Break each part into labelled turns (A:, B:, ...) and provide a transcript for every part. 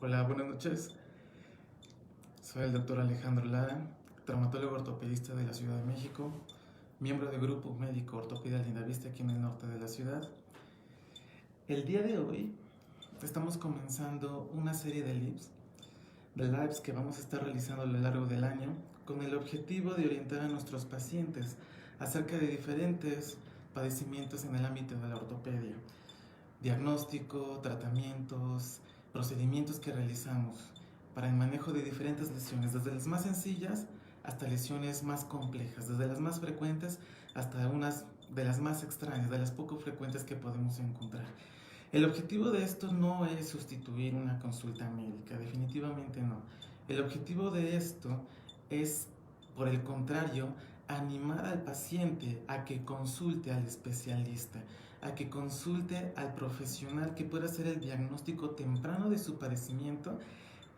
A: Hola, buenas noches. Soy el doctor Alejandro Lara, traumatólogo ortopedista de la Ciudad de México, miembro del grupo médico Ortopedia Lindavista aquí en el norte de la ciudad. El día de hoy estamos comenzando una serie de lives que vamos a estar realizando a lo largo del año con el objetivo de orientar a nuestros pacientes acerca de diferentes padecimientos en el ámbito de la ortopedia, diagnóstico, tratamientos, procedimientos que realizamos para el manejo de diferentes lesiones, desde las más sencillas hasta lesiones más complejas, desde las más frecuentes hasta unas de las más extrañas, de las poco frecuentes que podemos encontrar. El objetivo de esto no es sustituir una consulta médica, definitivamente no. El objetivo de esto es, por el contrario, animar al paciente a que consulte al especialista, a que consulte al profesional que pueda hacer el diagnóstico temprano de su padecimiento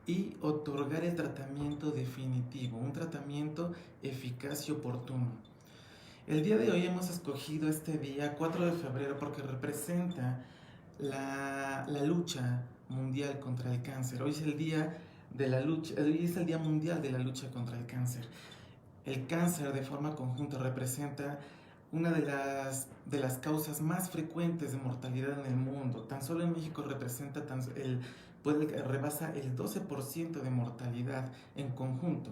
A: y otorgar el tratamiento definitivo, un tratamiento eficaz y oportuno. El día de hoy hemos escogido este día, 4 de febrero, porque representa la lucha mundial contra el cáncer. Hoy es el día de la lucha, hoy es el Día Mundial de la Lucha contra el Cáncer. El cáncer de forma conjunta representa una de las causas más frecuentes de mortalidad en el mundo. Tan solo en México representa rebasa el 12% de mortalidad en conjunto.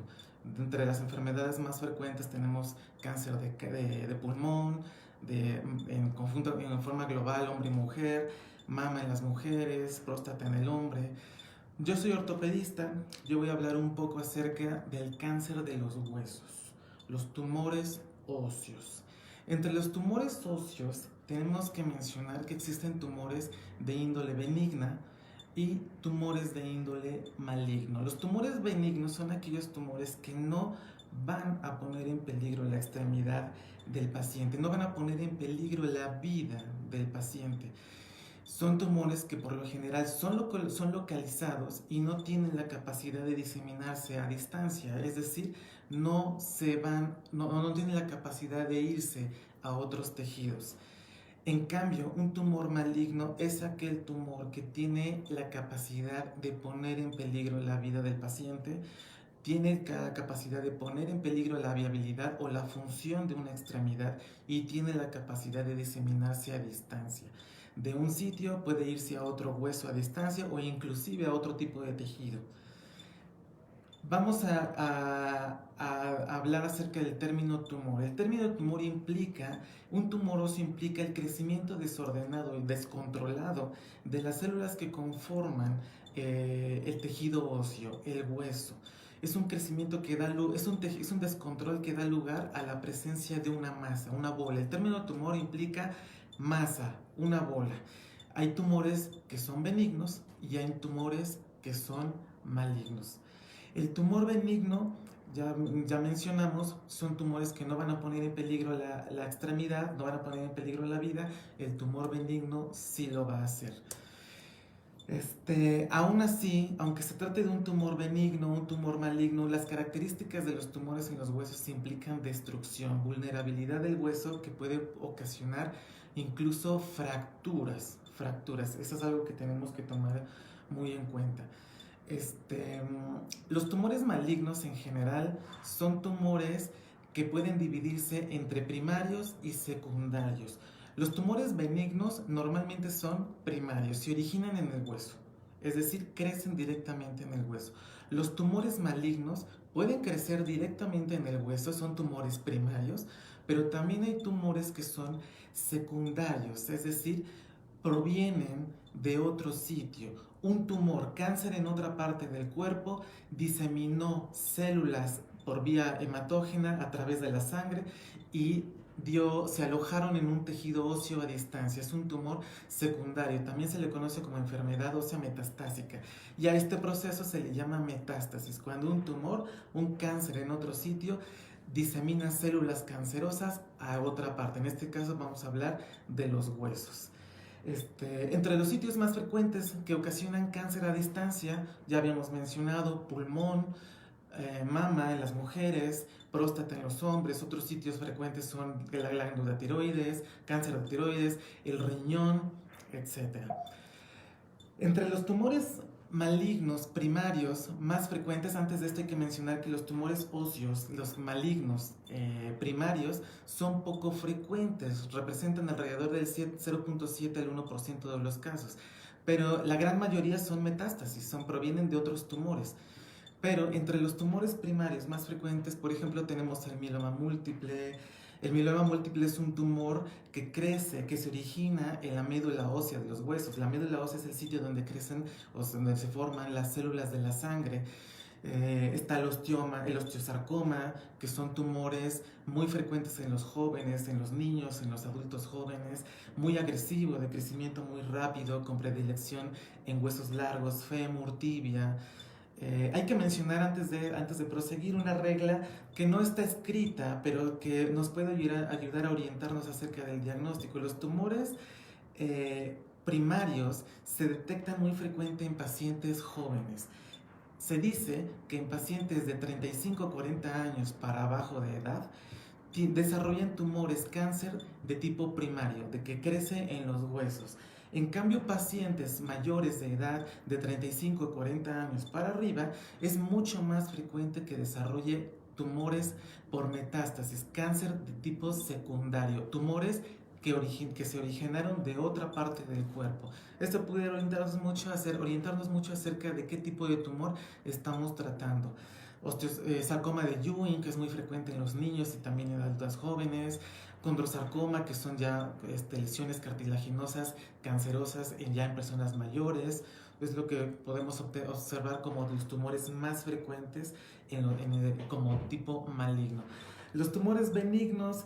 A: Entre las enfermedades más frecuentes tenemos cáncer de pulmón, en conjunto, en forma global, hombre y mujer, mama en las mujeres, próstata en el hombre. Yo soy ortopedista, yo voy a hablar un poco acerca del cáncer de los huesos, los tumores óseos. Entre los tumores óseos tenemos que mencionar que existen tumores de índole benigna y tumores de índole maligno. Los tumores benignos son aquellos tumores que no van a poner en peligro la extremidad del paciente, no van a poner en peligro la vida del paciente. Son tumores que por lo general son localizados y no tienen la capacidad de diseminarse a distancia, es decir, no tienen la capacidad de irse a otros tejidos. En cambio, un tumor maligno es aquel tumor que tiene la capacidad de poner en peligro la vida del paciente, tiene la capacidad de poner en peligro la viabilidad o la función de una extremidad y tiene la capacidad de diseminarse a distancia. De un sitio puede irse a otro hueso a distancia o inclusive a otro tipo de tejido. Vamos a hablar acerca del término tumor. El término tumor un tumor óseo implica el crecimiento desordenado y descontrolado de las células que conforman el tejido óseo, el hueso. Es un crecimiento que es un descontrol que da lugar a la presencia de una masa, una bola. El término tumor implica masa, una bola. Hay tumores que son benignos y hay tumores que son malignos. El tumor benigno, ya mencionamos, son tumores que no van a poner en peligro la extremidad, no van a poner en peligro la vida. El tumor benigno sí lo va a hacer. Aún así, aunque se trate de un tumor benigno, un tumor maligno, las características de los tumores en los huesos implican destrucción, vulnerabilidad del hueso que puede ocasionar incluso fracturas. Eso es algo que tenemos que tomar muy en cuenta. Los tumores malignos en general son tumores que pueden dividirse entre primarios y secundarios. Los tumores benignos normalmente son primarios, se originan en el hueso, es decir, crecen directamente en el hueso. Los tumores malignos pueden crecer directamente en el hueso, son tumores primarios, pero también hay tumores que son secundarios, es decir, provienen de otro sitio. Un tumor, cáncer en otra parte del cuerpo, diseminó células por vía hematógena a través de la sangre y se alojaron en un tejido óseo a distancia. Es un tumor secundario, también se le conoce como enfermedad ósea metastásica y a este proceso se le llama metástasis, cuando un tumor, un cáncer en otro sitio, disemina células cancerosas a otra parte. En este caso vamos a hablar de los huesos. Entre los sitios más frecuentes que ocasionan cáncer a distancia, ya habíamos mencionado pulmón, mama en las mujeres, próstata en los hombres. Otros sitios frecuentes son la glándula tiroides, cáncer de tiroides, el riñón, etc. Entre los tumores malignos primarios más frecuentes. Antes de esto hay que mencionar que los tumores óseos, los malignos primarios, son poco frecuentes, representan alrededor del 0.7 al 1% de los casos, pero la gran mayoría son metástasis, provienen de otros tumores. Pero entre los tumores primarios más frecuentes, por ejemplo, tenemos el mieloma múltiple. El mieloma múltiple es un tumor que crece, que se origina en la médula ósea de los huesos. La médula ósea es el sitio donde crecen o donde se forman las células de la sangre. Está el osteoma, el osteosarcoma, que son tumores muy frecuentes en los jóvenes, en los niños, en los adultos jóvenes, muy agresivo, de crecimiento muy rápido, con predilección en huesos largos, fémur, tibia. Hay que mencionar antes de proseguir una regla que no está escrita, pero que nos puede ayudar a orientarnos acerca del diagnóstico. Los tumores primarios se detectan muy frecuente en pacientes jóvenes. Se dice que en pacientes de 35 a 40 años para abajo de edad desarrollan tumores cáncer de tipo primario, de que crece en los huesos. En cambio, pacientes mayores de edad de 35 a 40 años para arriba es mucho más frecuente que desarrolle tumores por metástasis, cáncer de tipo secundario, tumores que se originaron de otra parte del cuerpo. Esto puede orientarnos mucho acerca de qué tipo de tumor estamos tratando. Sarcoma de Ewing, que es muy frecuente en los niños y también en adultos jóvenes. Condrosarcoma, que son ya lesiones cartilaginosas cancerosas ya en personas mayores. Es lo que podemos observar como los tumores más frecuentes como tipo maligno. Los tumores benignos,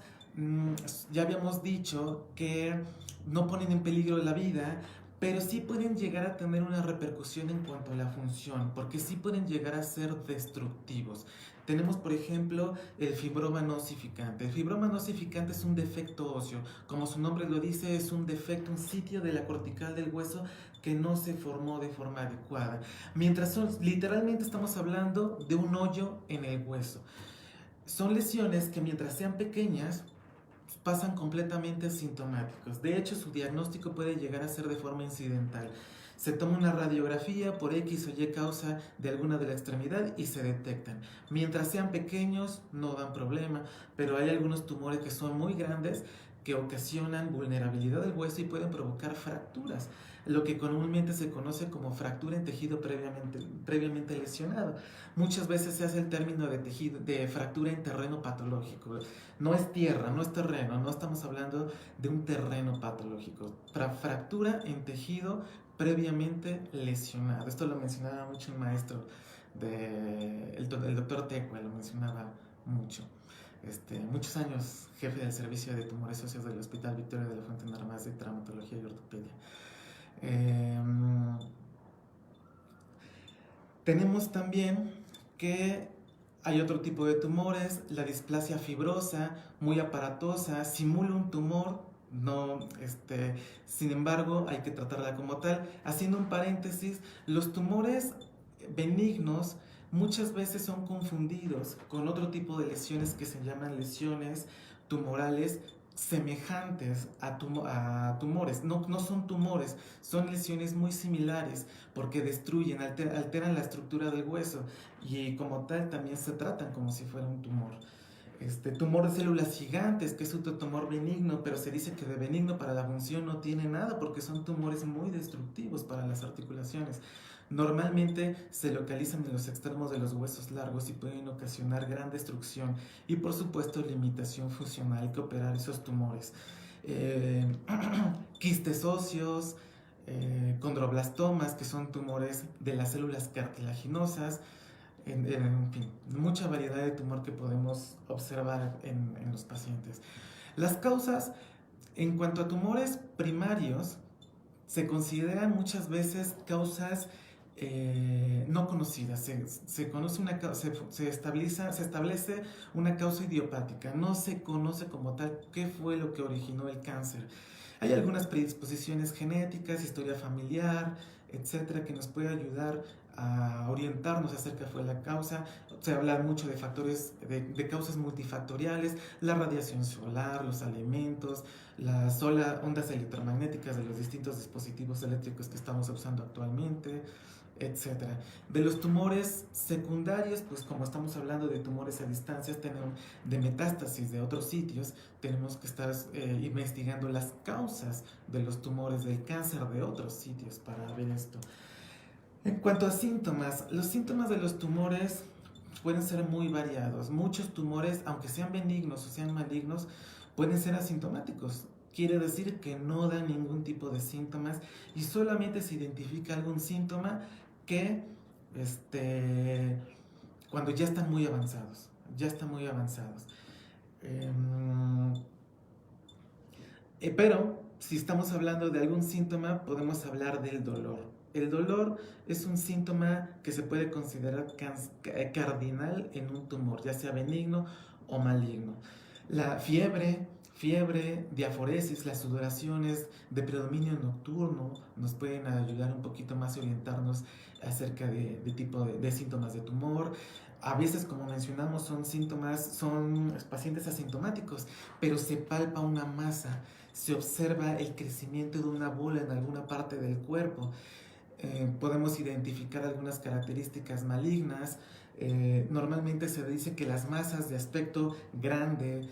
A: ya habíamos dicho que no ponen en peligro la vida, pero sí pueden llegar a tener una repercusión en cuanto a la función, porque sí pueden llegar a ser destructivos. Tenemos, por ejemplo, el fibroma no ossificante. El fibroma no ossificante es un defecto óseo. Como su nombre lo dice, es un defecto, un sitio de la cortical del hueso que no se formó de forma adecuada. Literalmente estamos hablando de un hoyo en el hueso. Son lesiones que mientras sean pequeñas, pasan completamente asintomáticos. De hecho, su diagnóstico puede llegar a ser de forma incidental. Se toma una radiografía por X o Y causa de alguna de la extremidad y se detectan. Mientras sean pequeños, no dan problema, pero hay algunos tumores que son muy grandes que ocasionan vulnerabilidad del hueso y pueden provocar fracturas, lo que comúnmente se conoce como fractura en tejido previamente lesionado. Muchas veces se hace el término de fractura en terreno patológico. No es tierra, no es terreno, no estamos hablando de un terreno patológico. Fractura en tejido previamente lesionado. Esto lo mencionaba mucho un maestro, el doctor Tecua, lo mencionaba mucho. Muchos años jefe del servicio de tumores óseos del Hospital Victoria de la Fuente Narváez de Traumatología y Ortopedia. Tenemos también que hay otro tipo de tumores, la displasia fibrosa, muy aparatosa, simula un tumor, sin embargo hay que tratarla como tal. Haciendo un paréntesis, los tumores benignos muchas veces son confundidos con otro tipo de lesiones que se llaman lesiones tumorales semejantes a tumores. No son tumores, son lesiones muy similares porque destruyen, alteran la estructura del hueso y como tal también se tratan como si fuera un tumor. Tumor de células gigantes, que es otro tumor benigno, pero se dice que de benigno para la función no tiene nada porque son tumores muy destructivos para las articulaciones. Normalmente se localizan en los extremos de los huesos largos y pueden ocasionar gran destrucción y por supuesto limitación funcional. Hay que operar esos tumores. Quistes óseos, condroblastomas, que son tumores de las células cartilaginosas. En fin, mucha variedad de tumor que podemos observar en los pacientes. Las causas, en cuanto a tumores primarios, se consideran muchas veces causas no conocidas. Se establece una causa idiopática. No se conoce como tal qué fue lo que originó el cáncer. Hay algunas predisposiciones genéticas, historia familiar, etcétera, que nos puede ayudar a orientarnos acerca de fue la causa. Se habla mucho de factores, de causas multifactoriales, la radiación solar, los alimentos, las ondas electromagnéticas de los distintos dispositivos eléctricos que estamos usando actualmente, etcétera. De los tumores secundarios, pues como estamos hablando de tumores a distancia, de metástasis de otros sitios, tenemos que estar investigando las causas de los tumores del cáncer de otros sitios para ver esto. En cuanto a síntomas, los síntomas de los tumores pueden ser muy variados. Muchos tumores, aunque sean benignos o sean malignos, pueden ser asintomáticos. Quiere decir que no dan ningún tipo de síntomas y solamente se identifica algún síntoma que cuando ya están muy avanzados. Ya están muy avanzados. Pero si estamos hablando de algún síntoma, podemos hablar del dolor. El dolor es un síntoma que se puede considerar cardinal en un tumor, ya sea benigno o maligno. La fiebre, diaforesis, las sudoraciones de predominio nocturno nos pueden ayudar un poquito más a orientarnos acerca de tipo de síntomas de tumor. A veces, como mencionamos, son pacientes asintomáticos, pero se palpa una masa, se observa el crecimiento de una bola en alguna parte del cuerpo. Podemos identificar algunas características malignas. Normalmente se dice que las masas de aspecto grande,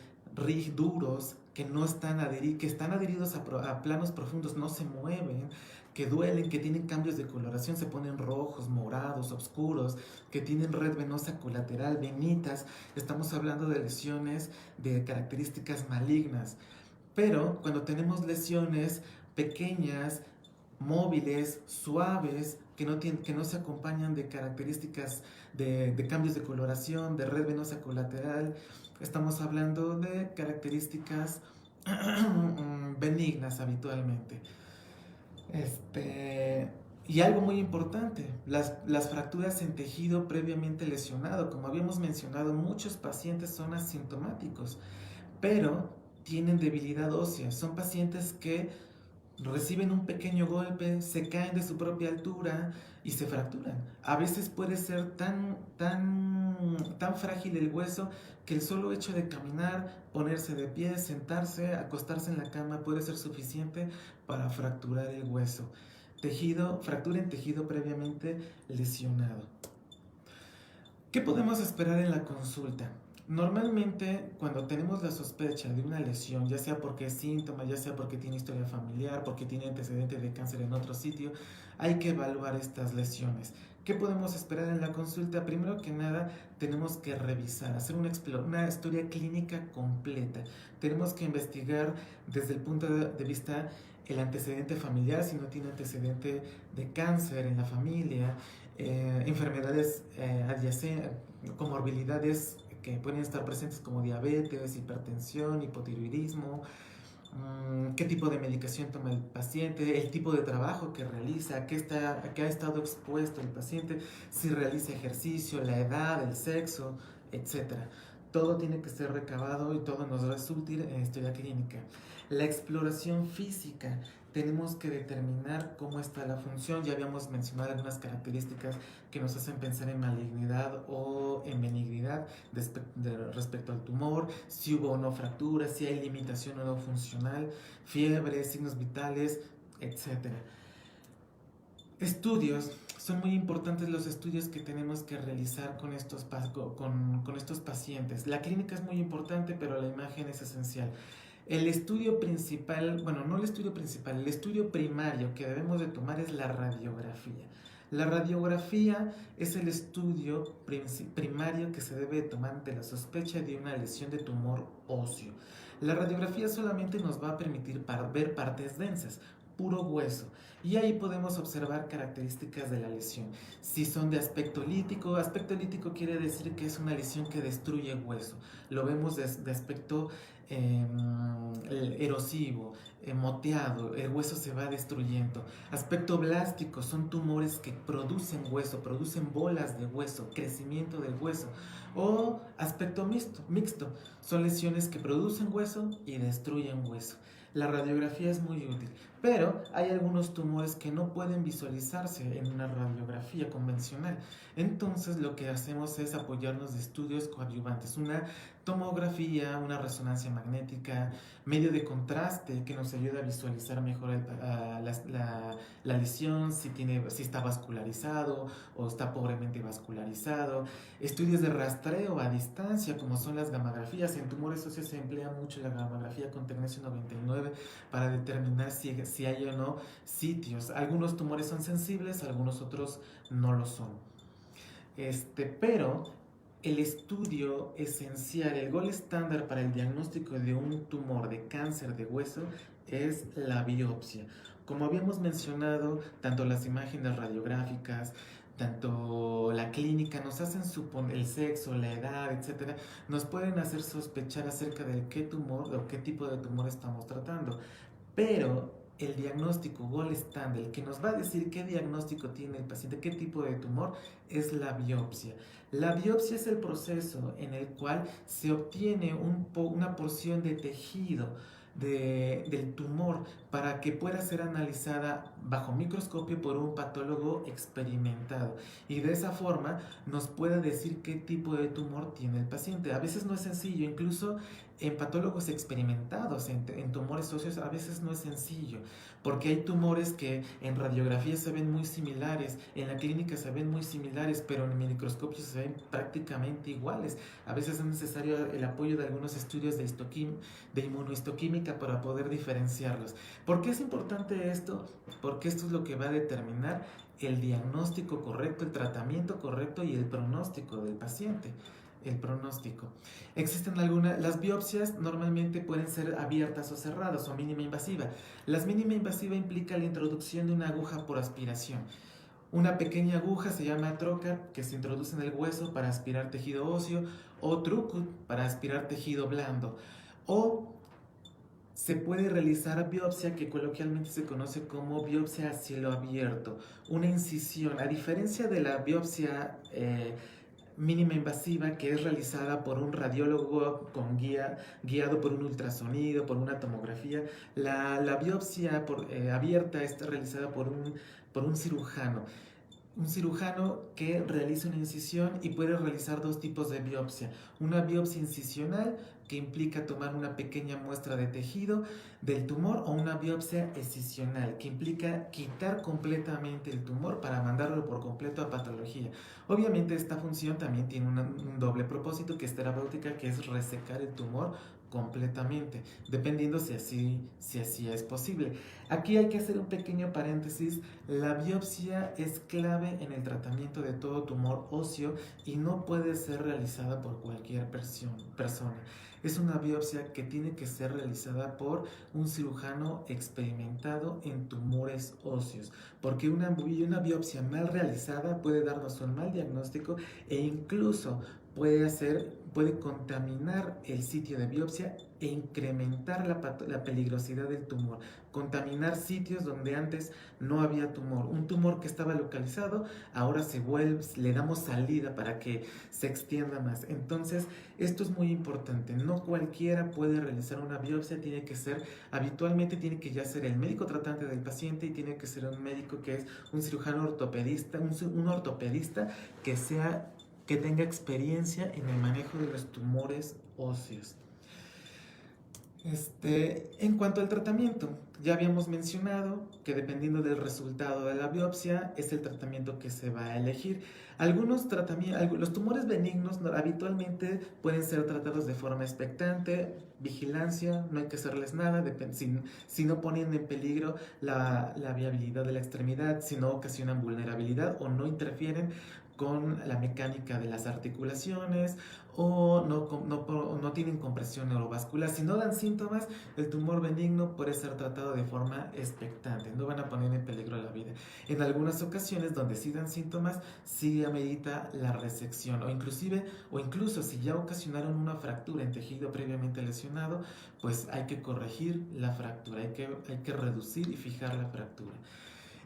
A: duros, que están adheridos a planos profundos, no se mueven, que duelen, que tienen cambios de coloración, se ponen rojos, morados, oscuros, que tienen red venosa colateral, venitas. Estamos hablando de lesiones de características malignas. Pero cuando tenemos lesiones pequeñas, móviles, suaves, que no se acompañan de características de cambios de coloración, de red venosa colateral, estamos hablando de características benignas habitualmente. Y algo muy importante, las fracturas en tejido previamente lesionado. Como habíamos mencionado, muchos pacientes son asintomáticos, pero tienen debilidad ósea. Son pacientes que reciben un pequeño golpe, se caen de su propia altura y se fracturan. A veces puede ser tan frágil el hueso que el solo hecho de caminar, ponerse de pie, sentarse, acostarse en la cama puede ser suficiente para fracturar el hueso. Fractura en tejido previamente lesionado. ¿Qué podemos esperar en la consulta? Normalmente, cuando tenemos la sospecha de una lesión, ya sea porque es síntoma, ya sea porque tiene historia familiar, porque tiene antecedente de cáncer en otro sitio, hay que evaluar estas lesiones. ¿Qué podemos esperar en la consulta? Primero que nada, tenemos que revisar, hacer una historia clínica completa. Tenemos que investigar desde el punto de vista el antecedente familiar, si no tiene antecedente de cáncer en la familia, enfermedades adyacentes, comorbilidades que pueden estar presentes como diabetes, hipertensión, hipotiroidismo, qué tipo de medicación toma el paciente, el tipo de trabajo que realiza, a qué ha estado expuesto el paciente, si realiza ejercicio, la edad, el sexo, etc. Todo tiene que ser recabado y todo nos va a útil en historia clínica. La exploración física. Tenemos que determinar cómo está la función. Ya habíamos mencionado algunas características que nos hacen pensar en malignidad o en benignidad respecto al tumor, si hubo o no fractura, si hay limitación o no funcional, fiebre, signos vitales, etc. Estudios. Son muy importantes los estudios que tenemos que realizar con estos pacientes. La clínica es muy importante, pero la imagen es esencial. El estudio principal, bueno, no el estudio principal, el estudio primario que debemos de tomar es la radiografía. La radiografía es el estudio primario que se debe de tomar ante la sospecha de una lesión de tumor óseo. La radiografía solamente nos va a permitir ver partes densas, puro hueso, y ahí podemos observar características de la lesión. Si son de aspecto lítico quiere decir que es una lesión que destruye hueso. Lo vemos de aspecto erosivo, moteado, el hueso se va destruyendo. Aspecto blástico, son tumores que producen hueso, producen bolas de hueso, crecimiento del hueso. O aspecto mixto, son lesiones que producen hueso y destruyen hueso. La radiografía es muy útil, pero hay algunos tumores que no pueden visualizarse en una radiografía convencional. Entonces lo que hacemos es apoyarnos de estudios coadyuvantes, una tomografía, una resonancia magnética, medio de contraste que nos ayuda a visualizar mejor la lesión, si está vascularizado o está pobremente vascularizado, estudios de rastreo a distancia como son las gamografías. En tumores óseos se emplea mucho la gamografía con tecnesio 99 para determinar si hay o no sitios. Algunos tumores son sensibles, algunos otros no lo son. Pero el estudio esencial, el gold estándar para el diagnóstico de un tumor de cáncer de hueso es la biopsia. Como habíamos mencionado, tanto las imágenes radiográficas, tanto la clínica nos hacen suponer el sexo, la edad, etcétera, nos pueden hacer sospechar acerca de qué tumor o qué tipo de tumor estamos tratando. Pero el diagnóstico gold estándar, el que nos va a decir qué diagnóstico tiene el paciente, qué tipo de tumor, es la biopsia. La biopsia es el proceso en el cual se obtiene una porción de tejido del tumor para que pueda ser analizada bajo microscopio por un patólogo experimentado y de esa forma nos pueda decir qué tipo de tumor tiene el paciente. A veces no es sencillo, incluso en patólogos experimentados, en tumores óseos, a veces no es sencillo, porque hay tumores que en radiografía se ven muy similares, en la clínica se ven muy similares, pero en el microscopio se ven prácticamente iguales. A veces es necesario el apoyo de algunos estudios de inmunohistoquímica para poder diferenciarlos. ¿Por qué es importante esto? Porque esto es lo que va a determinar el diagnóstico correcto, el tratamiento correcto y el pronóstico del paciente. El pronóstico. Las biopsias normalmente pueden ser abiertas o cerradas o mínima invasiva. Las mínima invasiva implica la introducción de una aguja por aspiración. Una pequeña aguja se llama trocar que se introduce en el hueso para aspirar tejido óseo o trucut para aspirar tejido blando. O se puede realizar biopsia que coloquialmente se conoce como biopsia a cielo abierto. Una incisión, a diferencia de la biopsia mínima invasiva que es realizada por un radiólogo guiado por un ultrasonido, por una tomografía. La biopsia abierta está realizada por un cirujano. Un cirujano que realiza una incisión y puede realizar dos tipos de biopsia. Una biopsia incisional que implica tomar una pequeña muestra de tejido del tumor o una biopsia excisional que implica quitar completamente el tumor para mandarlo por completo a patología. Obviamente esta función también tiene un doble propósito que es terapéutica, que es resecar el tumor completamente, dependiendo si así es posible. Aquí hay que hacer un pequeño paréntesis. La biopsia es clave en el tratamiento de todo tumor óseo y no puede ser realizada por cualquier persona. Es una biopsia que tiene que ser realizada por un cirujano experimentado en tumores óseos, porque una biopsia mal realizada puede darnos un mal diagnóstico e incluso puede contaminar el sitio de biopsia e incrementar la peligrosidad del tumor, contaminar sitios donde antes no había tumor. Un tumor que estaba localizado, ahora le damos salida para que se extienda más. Entonces, esto es muy importante. No cualquiera puede realizar una biopsia, habitualmente tiene que ya ser el médico tratante del paciente y tiene que ser un médico que es un cirujano ortopedista, un ortopedista que tenga experiencia en el manejo de los tumores óseos. En cuanto al tratamiento, ya habíamos mencionado que dependiendo del resultado de la biopsia es el tratamiento que se va a elegir. Los tumores benignos habitualmente pueden ser tratados de forma expectante, vigilancia, no hay que hacerles nada, si no ponen en peligro la viabilidad de la extremidad, si no ocasionan vulnerabilidad o no interfieren con la mecánica de las articulaciones o no tienen compresión neurovascular. Si no dan síntomas, el tumor benigno puede ser tratado de forma expectante, no van a poner en peligro la vida. En algunas ocasiones donde sí dan síntomas, sí amerita la resección o incluso si ya ocasionaron una fractura en tejido previamente lesionado, pues hay que corregir la fractura, hay que reducir y fijar la fractura.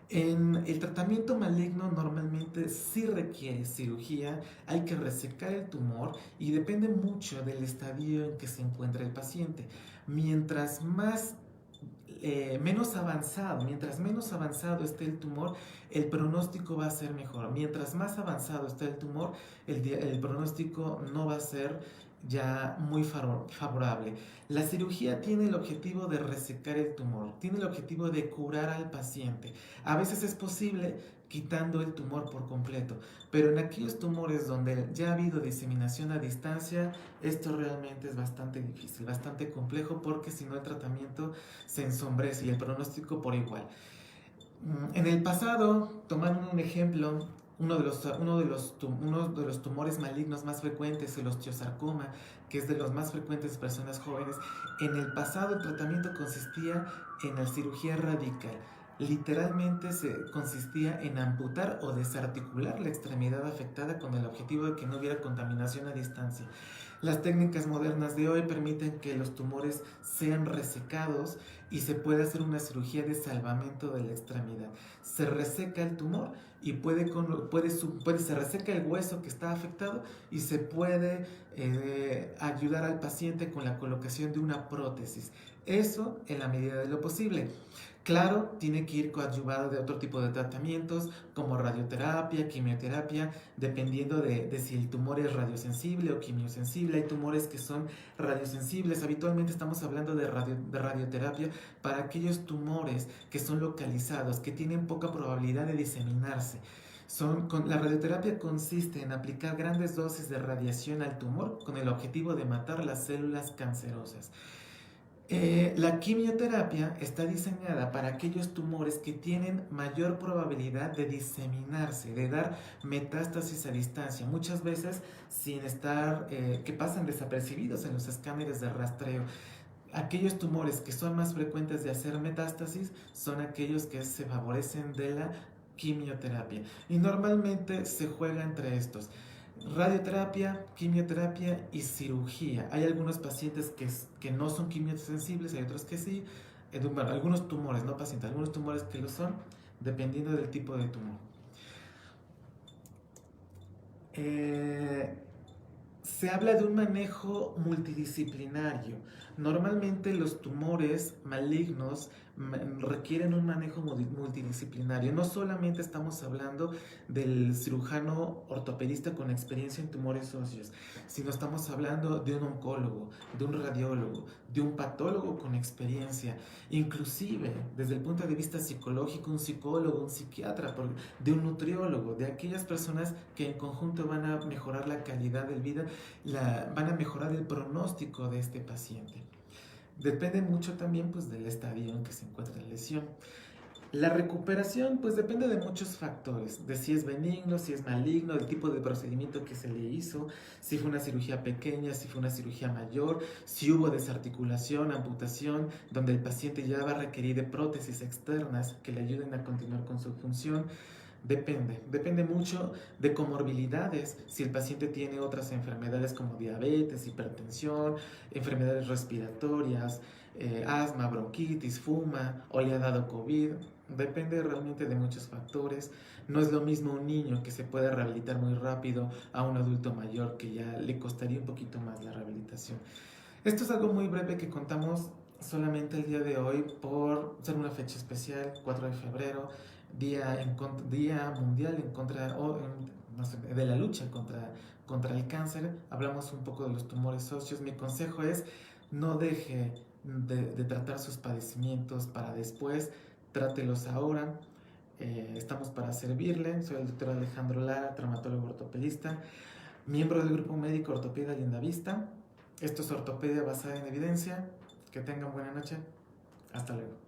A: En el tratamiento maligno normalmente sí requiere cirugía, hay que resecar el tumor y depende mucho del estadio en que se encuentra el paciente. Mientras menos avanzado esté el tumor, el pronóstico va a ser mejor. Mientras más avanzado esté el tumor, el pronóstico no va a ser ya muy favorable. La cirugía tiene el objetivo de resecar el tumor, tiene el objetivo de curar al paciente. A veces es posible quitando el tumor por completo, pero en aquellos tumores donde ya ha habido diseminación a distancia, esto realmente es bastante difícil, bastante complejo, porque si no el tratamiento se ensombrece y el pronóstico por igual. En el pasado, tomando un ejemplo, uno de los tumores malignos más frecuentes, el osteosarcoma, que es de los más frecuentes en personas jóvenes, en el pasado el tratamiento consistía en la cirugía radical. Literalmente se consistía en amputar o desarticular la extremidad afectada con el objetivo de que no hubiera contaminación a distancia. Las técnicas modernas de hoy permiten que los tumores sean resecados y se puede hacer una cirugía de salvamento de la extremidad. Se reseca el tumor y se reseca el hueso que está afectado y se puede ayudar al paciente con la colocación de una prótesis. Eso en la medida de lo posible. Claro, tiene que ir coadyuvado de otro tipo de tratamientos como radioterapia, quimioterapia, dependiendo de si el tumor es radiosensible o quimiosensible. Hay tumores que son radiosensibles. Habitualmente estamos hablando de radioterapia para aquellos tumores que son localizados, que tienen poca probabilidad de diseminarse. La radioterapia consiste en aplicar grandes dosis de radiación al tumor con el objetivo de matar las células cancerosas. La quimioterapia está diseñada para aquellos tumores que tienen mayor probabilidad de diseminarse, de dar metástasis a distancia, muchas veces sin estar, que pasan desapercibidos en los escáneres de rastreo. Aquellos tumores que son más frecuentes de hacer metástasis son aquellos que se favorecen de la quimioterapia. Y normalmente se juega entre estos: radioterapia, quimioterapia y cirugía. Hay algunos pacientes que no son quimiosensibles, hay otros que sí. Bueno, algunos tumores, no pacientes, algunos tumores que lo son, dependiendo del tipo de tumor. Se habla de un manejo multidisciplinario. Normalmente los tumores malignos requieren un manejo multidisciplinario. No solamente estamos hablando del cirujano ortopedista con experiencia en tumores óseos, sino estamos hablando de un oncólogo, de un radiólogo, de un patólogo con experiencia, inclusive desde el punto de vista psicológico, un psicólogo, un psiquiatra, de un nutriólogo, de aquellas personas que en conjunto van a mejorar la calidad de vida, van a mejorar el pronóstico de este paciente. Depende mucho también, pues, del estadio en que se encuentra la lesión. La recuperación, pues, depende de muchos factores, de si es benigno, si es maligno, del tipo de procedimiento que se le hizo, si fue una cirugía pequeña, si fue una cirugía mayor, si hubo desarticulación, amputación, donde el paciente ya va a requerir de prótesis externas que le ayuden a continuar con su función. Depende mucho de comorbilidades, si el paciente tiene otras enfermedades como diabetes, hipertensión, enfermedades respiratorias, asma, bronquitis, fuma o le ha dado COVID. Depende realmente de muchos factores. No es lo mismo un niño que se puede rehabilitar muy rápido a un adulto mayor que ya le costaría un poquito más la rehabilitación. Esto es algo muy breve que contamos solamente el día de hoy por ser una fecha especial, 4 de febrero, día mundial en contra de la lucha contra el cáncer. Hablamos un poco de los tumores óseos. Mi consejo es: no deje de tratar sus padecimientos para después, trátelos ahora. Estamos para servirle. Soy el doctor Alejandro Lara, traumatólogo ortopedista, miembro del grupo médico Ortopedia Lindavista. Esto es ortopedia basada en evidencia. Que tengan buena noche. Hasta luego.